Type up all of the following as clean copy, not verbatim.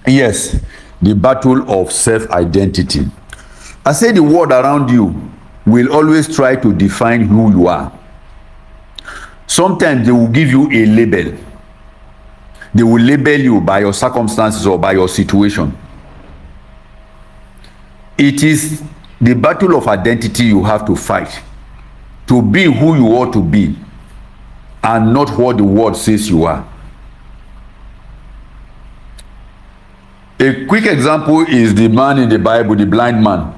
Yes, the battle of self-identity. I say the world around you will always try to define who you are. Sometimes they will give you a label. They will label you by your circumstances or by your situation. It is the battle of identity you have to fight to be who you ought to be and not what the world says you are. A quick example is the man in the Bible, the blind man.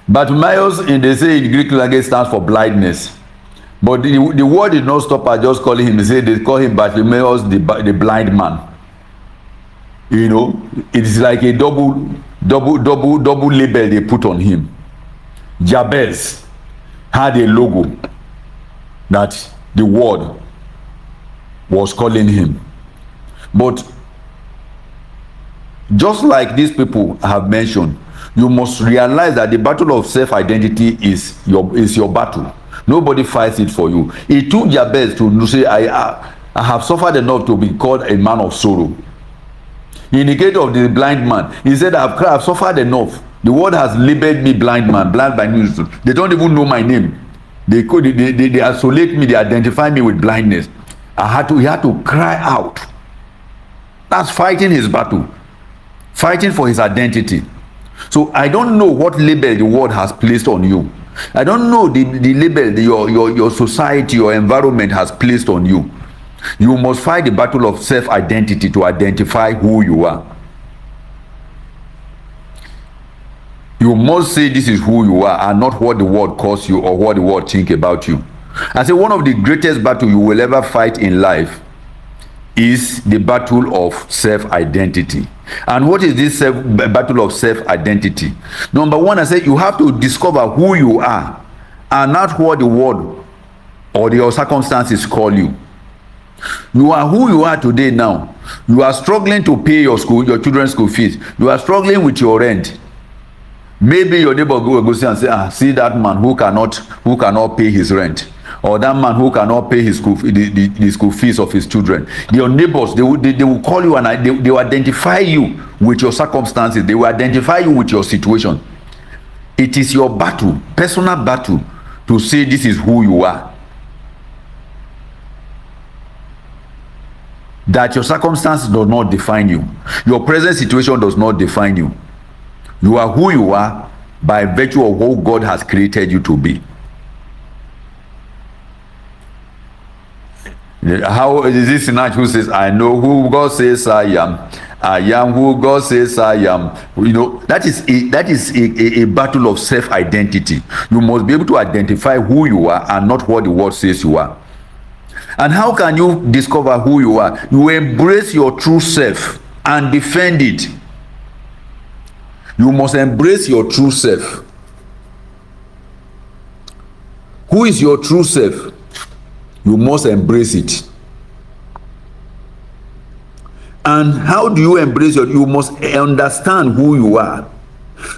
Bartimaeus, they say in Greek language, stands for blindness. But the word did not stop at just calling him. They call him Bartimaeus, the blind man. You know, it is like a double label they put on him. Jabez had a logo that the world was calling him. But just like these people have mentioned, you must realize that the battle of self-identity is your battle. Nobody fights it for you. It took Jabez to say, I have suffered enough to be called a man of sorrow. In the case of the blind man, he said, I've suffered enough. The world has labeled me blind man, blind by news. They don't even know my name. They isolate me, they identify me with blindness. He had to cry out. That's fighting his battle. Fighting for his identity. So I don't know what label the world has placed on you. I don't know the label your society, your environment has placed on you. You must fight the battle of self-identity to identify who you are. You must say this is who you are and not what the world calls you or what the world think about you. I say one of the greatest battles you will ever fight in life is the battle of self-identity. And what is this battle of self-identity? Number one, I say you have to discover who you are and not what the world or your circumstances call you. You are who you are today now. You are struggling to pay your children's school fees. You are struggling with your rent. Maybe your neighbor will go and say, see that man who cannot pay his rent. Or that man who cannot pay the school fees of his children. Your neighbors, they will call you and they will identify you with your circumstances. They will identify you with your situation. It is your battle, personal battle, to say this is who you are. That your circumstances does not define you. Your present situation does not define you. You are who you are by virtue of who God has created you to be. How is this Sinach who says, I know who God says I am. I am who God says I am. You know, that is a battle of self-identity. You must be able to identify who you are and not what the world says you are. And how can you discover who you are? You embrace your true self and defend it. You must embrace your true self. Who is your true self? You must embrace it. And how do you embrace it? You must understand who you are.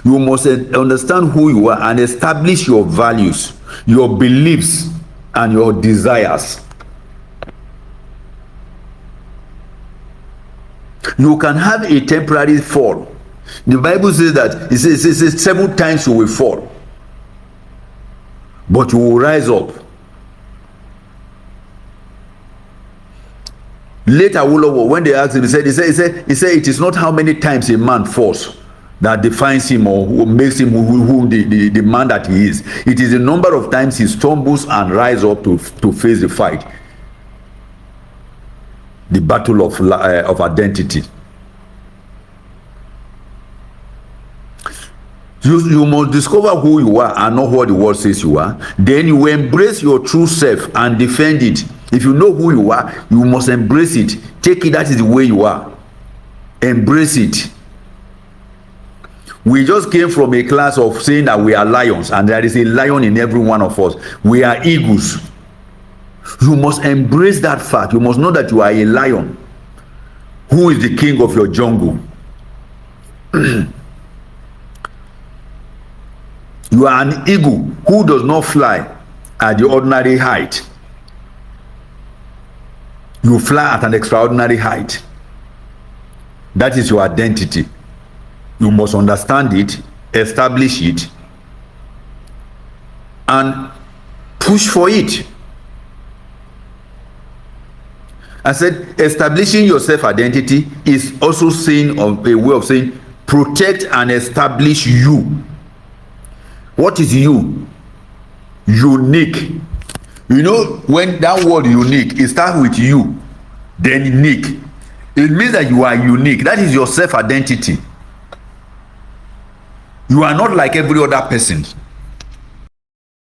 You must understand who you are and establish your values, your beliefs, and your desires. You can have a temporary fall. The Bible says that it says 7 times you will fall, but you will rise up. Later, when they asked him, he said it is not how many times a man falls that defines him or who makes him who the man that he is. It is the number of times he stumbles and rises up to face the fight. The battle of identity. You must discover who you are and not what the world says you are. Then you embrace your true self and defend it. If you know who you are, you must embrace it. Take it that is the way you are. Embrace it. We just came from a class of saying that we are lions and there is a lion in every one of us. We are eagles. You must embrace that fact. You must know that you are a lion who is the king of your jungle. You are an eagle who does not fly at the ordinary height. You fly at an extraordinary height. That is your identity. You must understand it, establish it, and push for it. I said establishing your self-identity is also saying, of a way of saying, protect and establish you. What is you? Unique. You know, when that word unique, it starts with you, then unique. It means that you are unique. That is your self-identity. You are not like every other person.